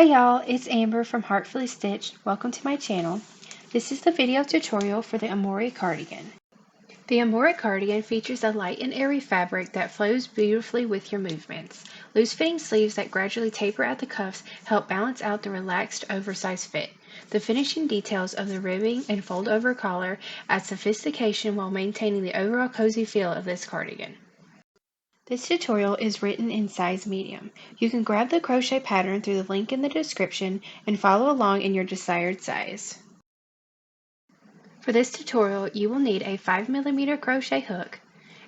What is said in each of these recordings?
Hi y'all, it's Amber from Heartfully Stitched. Welcome to my channel. This is the video tutorial for the Amori Cardigan. The Amori Cardigan features a light and airy fabric that flows beautifully with your movements. Loose-fitting sleeves that gradually taper at the cuffs help balance out the relaxed, oversized fit. The finishing details of the ribbing and fold-over collar add sophistication while maintaining the overall cozy feel of this cardigan. This tutorial is written in size medium. You can grab the crochet pattern through the link in the description and follow along in your desired size. For this tutorial, you will need a 5mm crochet hook,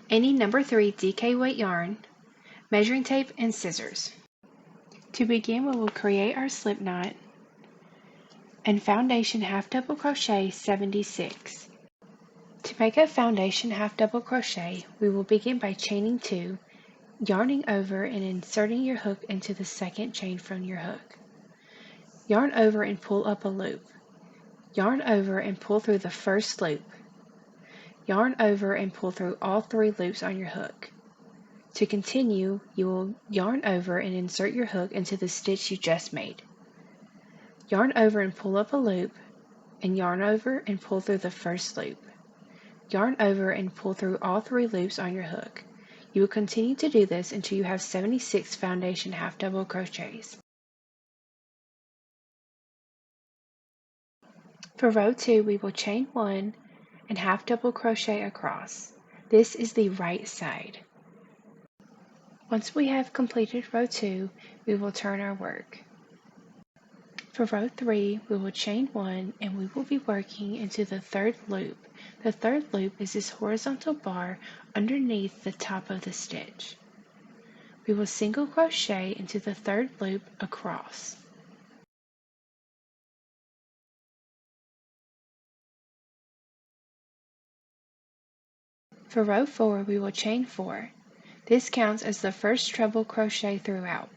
any number 3 DK weight yarn, measuring tape, and scissors. To begin, we will create our slip knot and foundation half double crochet 76. To make a foundation half double crochet, we will begin by chaining 2, yarning over and inserting your hook into the second chain from your hook. Yarn over and pull up a loop. Yarn over and pull through the first loop. Yarn over and pull through all 3 loops on your hook. To continue, you will yarn over and insert your hook into the stitch you just made. Yarn over and pull up a loop, and yarn over and pull through the first loop. Yarn over and pull through all 3 loops on your hook. You will continue to do this until you have 76 foundation half double crochets. For row 2, we will chain 1 and half double crochet across. This is the right side. Once we have completed row 2, we will turn our work. For row 3, we will chain 1 and we will be working into the 3rd loop. The 3rd loop is this horizontal bar underneath the top of the stitch. We will single crochet into the 3rd loop across. For row 4, we will chain 4. This counts as the first treble crochet throughout.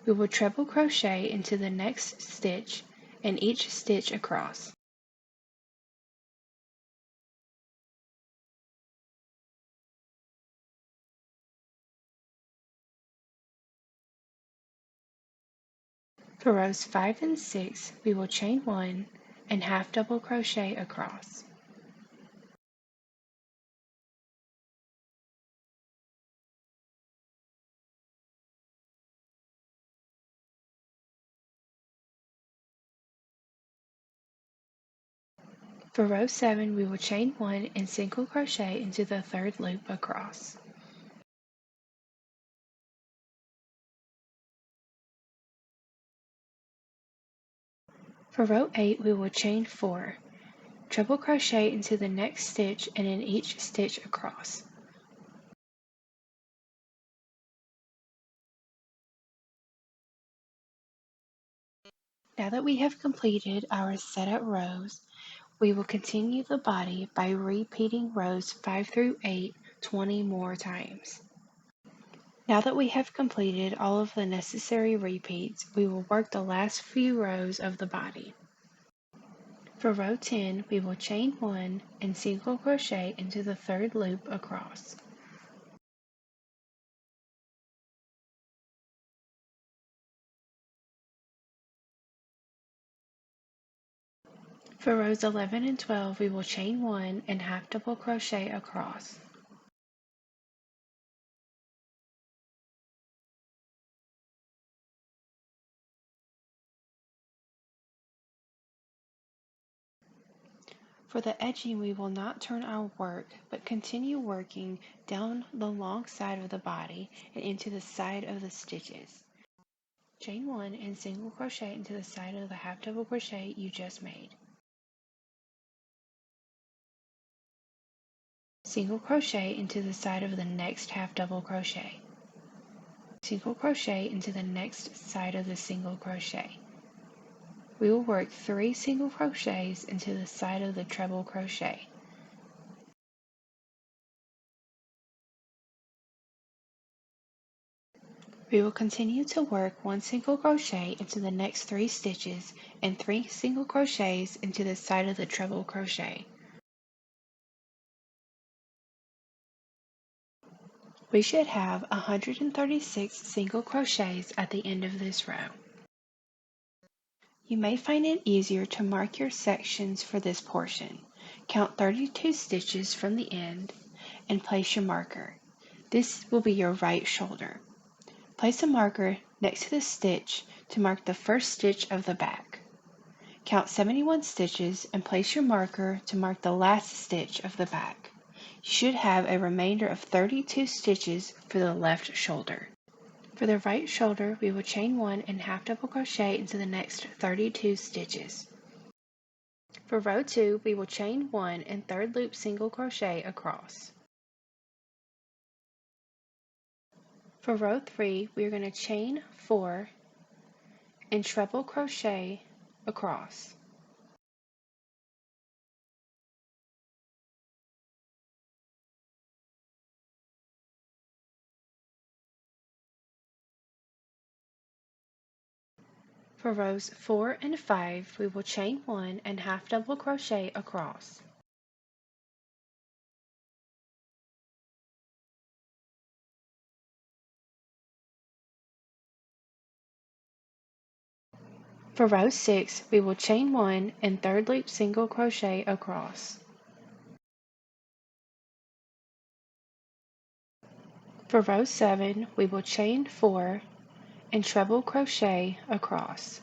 We will treble crochet into the next stitch and each stitch across. For rows 5 and 6, we will chain 1 and half double crochet across. For row 7, we will chain 1 and single crochet into the 3rd loop across. For row 8, we will chain 4, treble crochet into the next stitch and in each stitch across. Now that we have completed our setup rows, we will continue the body by repeating rows 5 through 8 20 more times. Now that we have completed all of the necessary repeats, we will work the last few rows of the body. For row 10, we will chain 1 and single crochet into the 3rd loop across. For rows 11 and 12, we will chain 1 and half double crochet across. For the edging, we will not turn our work, but continue working down the long side of the body and into the side of the stitches. Chain 1 and single crochet into the side of the half double crochet you just made. Single crochet into the side of the next half double crochet. Single crochet into the next side of the single crochet. We will work 3 single crochets into the side of the treble crochet. We will continue to work 1 single crochet into the next 3 stitches and 3 single crochets into the side of the treble crochet. We should have 136 single crochets at the end of this row. You may find it easier to mark your sections for this portion. Count 32 stitches from the end and place your marker. This will be your right shoulder. Place a marker next to the stitch to mark the first stitch of the back. Count 71 stitches and place your marker to mark the last stitch of the back. You should have a remainder of 32 stitches for the left shoulder. For the right shoulder, we will chain 1 and half double crochet into the next 32 stitches. For row 2, we will chain 1 and third loop single crochet across. For row 3, we are going to chain 4 and treble crochet across. For rows 4 and 5, we will chain 1 and half double crochet across. For row 6, we will chain 1 and third loop single crochet across. For row 7, we will chain 4 and treble crochet across.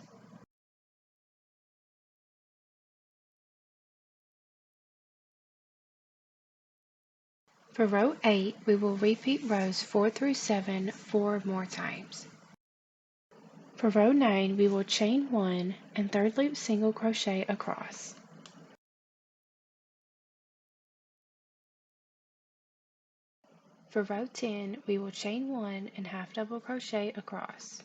For row 8, we will repeat rows 4 through 7 4 more times. For row 9, we will chain 1 and third loop single crochet across. For row 10, we will chain 1 and half double crochet across.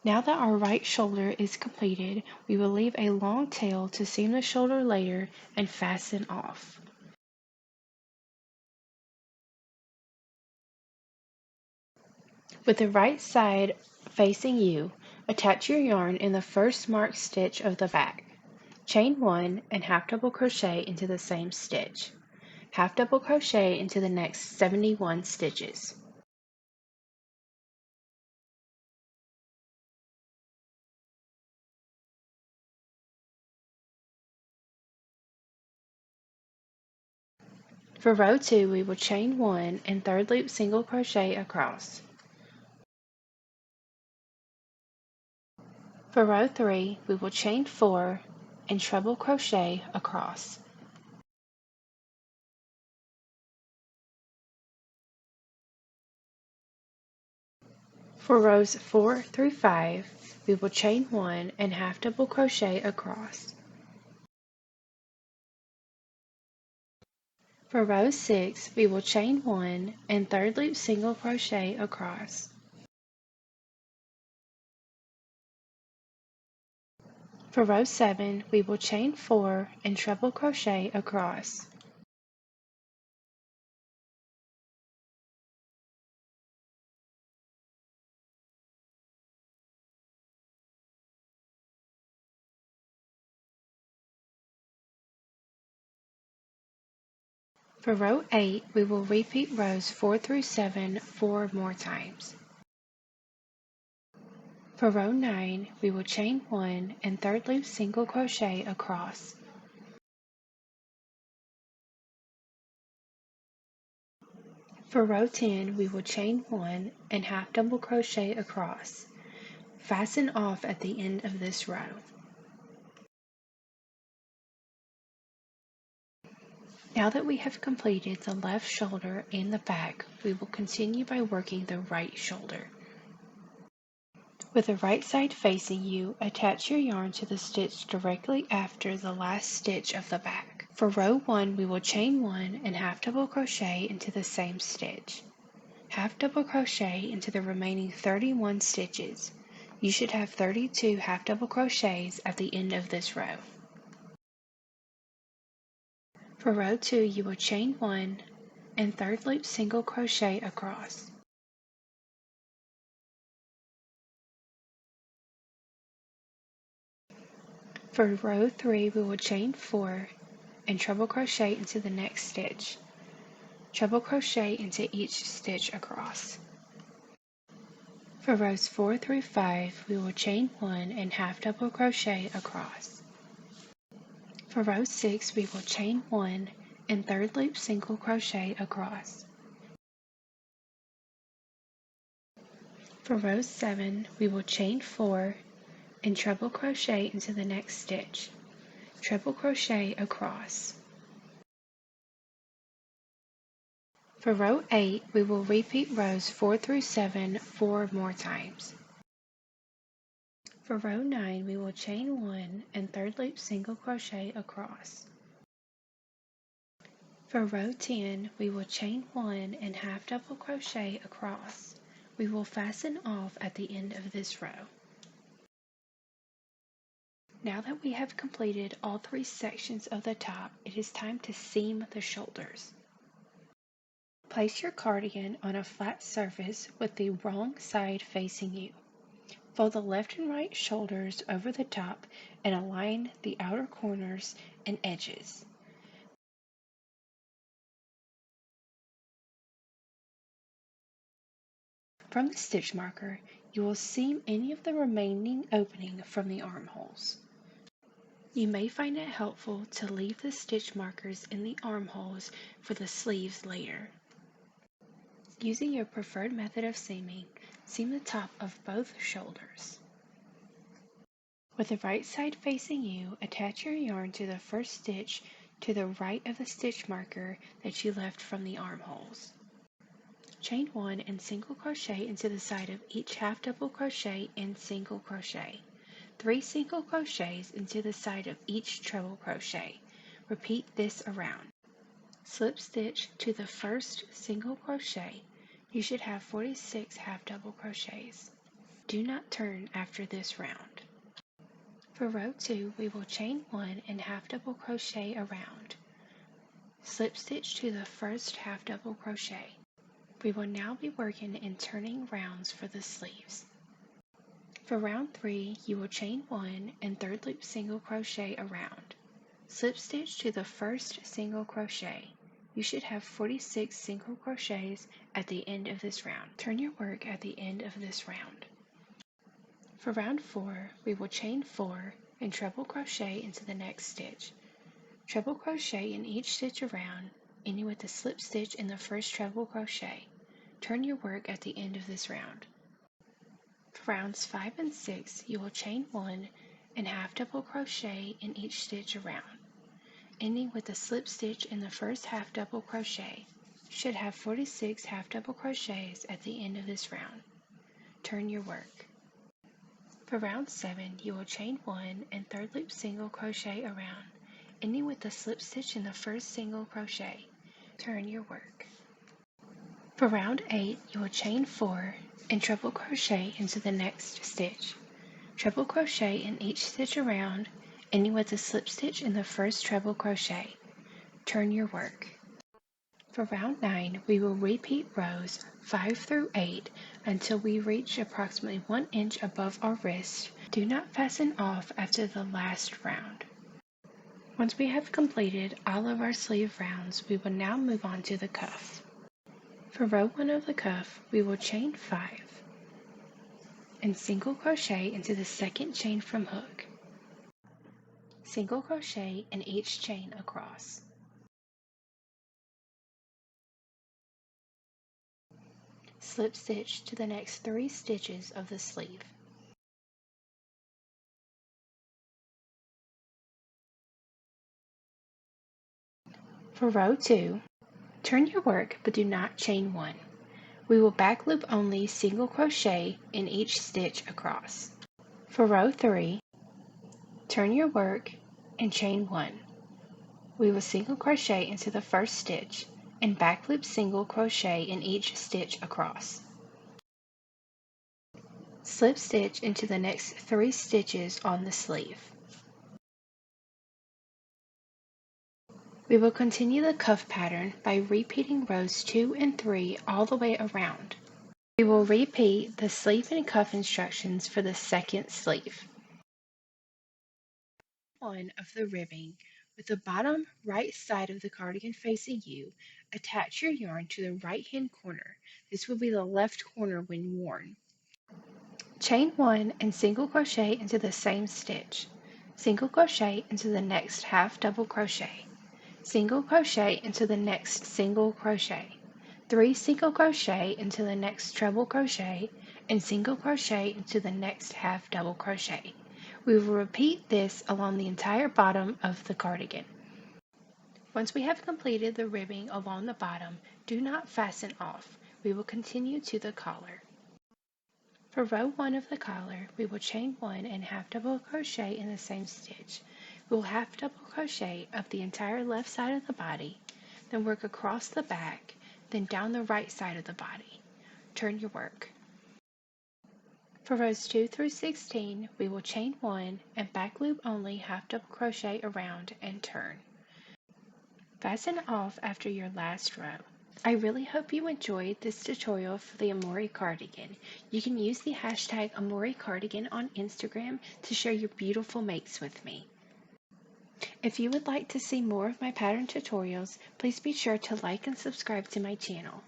Now that our right shoulder is completed, we will leave a long tail to seam the shoulder later and fasten off. With the right side facing you, attach your yarn in the first marked stitch of the back. Chain 1 and half double crochet into the same stitch. Half double crochet into the next 71 stitches. For row 2, we will chain 1 and third loop single crochet across. For row 3, we will chain 4 and treble crochet across. For rows 4 through 5, we will chain 1 and half double crochet across. For row 6, we will chain 1 and third loop single crochet across. For row 7, we will chain 4 and treble crochet across. For row 8, we will repeat rows 4 through 7 4 more times. For row 9, we will chain 1 and third loop single crochet across. For row 10, we will chain 1 and half double crochet across. Fasten off at the end of this row. Now that we have completed the left shoulder and the back, we will continue by working the right shoulder. With the right side facing you, attach your yarn to the stitch directly after the last stitch of the back. For row 1, we will chain 1 and half double crochet into the same stitch. Half double crochet into the remaining 31 stitches. You should have 32 half double crochets at the end of this row. For row 2, you will chain 1 and third loop single crochet across. For row 3, we will chain 4 and treble crochet into the next stitch. Treble crochet into each stitch across. For rows 4 through 5, we will chain 1 and half double crochet across. For row 6, we will chain 1 and third loop single crochet across. For row 7, we will chain 4 and treble crochet into the next stitch. Treble crochet across. For row 8, we will repeat rows 4 through 7 4 more times. For row 9, we will chain 1 and third loop single crochet across. For row 10, we will chain 1 and half double crochet across. We will fasten off at the end of this row. Now that we have completed all 3 sections of the top, it is time to seam the shoulders. Place your cardigan on a flat surface with the wrong side facing you. Fold the left and right shoulders over the top and align the outer corners and edges. From the stitch marker, you will seam any of the remaining opening from the armholes. You may find it helpful to leave the stitch markers in the armholes for the sleeves later. Using your preferred method of seaming, seam the top of both shoulders. With the right side facing you, attach your yarn to the first stitch to the right of the stitch marker that you left from the armholes. Chain 1 and single crochet into the side of each half double crochet and single crochet. 3 single crochets into the side of each treble crochet. Repeat this around. Slip stitch to the first single crochet. You should have 46 half double crochets. Do not turn after this round. For row 2, we will chain 1 and half double crochet around. Slip stitch to the first half double crochet. We will now be working in turning rounds for the sleeves. For round 3, you will chain 1 and third loop single crochet around. Slip stitch to the first single crochet. You should have 46 single crochets at the end of this round. Turn your work at the end of this round. For round 4, we will chain 4 and treble crochet into the next stitch. Treble crochet in each stitch around, ending with a slip stitch in the first treble crochet. Turn your work at the end of this round. For rounds 5 and 6, you will chain 1 and half double crochet in each stitch around, ending with a slip stitch in the first half double crochet. You should have 46 half double crochets at the end of this round. Turn your work. For round 7, you will chain 1 and third loop single crochet around, ending with a slip stitch in the first single crochet. Turn your work. For round 8, you will chain 4 and treble crochet into the next stitch. Treble crochet in each stitch around, ending with a slip stitch in the first treble crochet. Turn your work. For round 9, we will repeat rows 5 through 8 until we reach approximately 1 inch above our wrist. Do not fasten off after the last round. Once we have completed all of our sleeve rounds, we will now move on to the cuff. For row 1 of the cuff, we will chain 5 and single crochet into the second chain from hook. Single crochet in each chain across. Slip stitch to the next 3 stitches of the sleeve. For row 2, turn your work but do not chain 1. We will back loop only single crochet in each stitch across. For row 3, turn your work and chain 1. We will single crochet into the first stitch and back loop single crochet in each stitch across. Slip stitch into the next 3 stitches on the sleeve. We will continue the cuff pattern by repeating rows 2 and 3 all the way around. We will repeat the sleeve and cuff instructions for the second sleeve. One of the ribbing With the bottom right side of the cardigan facing you, attach your yarn to the right-hand corner. This will be the left corner when worn. Chain 1 and single crochet into the same stitch. Single crochet into the next half double crochet. Single crochet into the next single crochet. 3 single crochet into the next treble crochet, and single crochet into the next half double crochet. We will repeat this along the entire bottom of the cardigan. Once we have completed the ribbing along the bottom, do not fasten off. We will continue to the collar. For row 1 of the collar, we will chain 1 and half double crochet in the same stitch. We will half double crochet up the entire left side of the body, then work across the back, then down the right side of the body. Turn your work. For rows 2 through 16, we will chain 1 and back loop only half double crochet around and turn. Fasten off after your last row. I really hope you enjoyed this tutorial for the Amori Cardigan. You can use the hashtag Amori Cardigan on Instagram to share your beautiful makes with me. If you would like to see more of my pattern tutorials, please be sure to like and subscribe to my channel.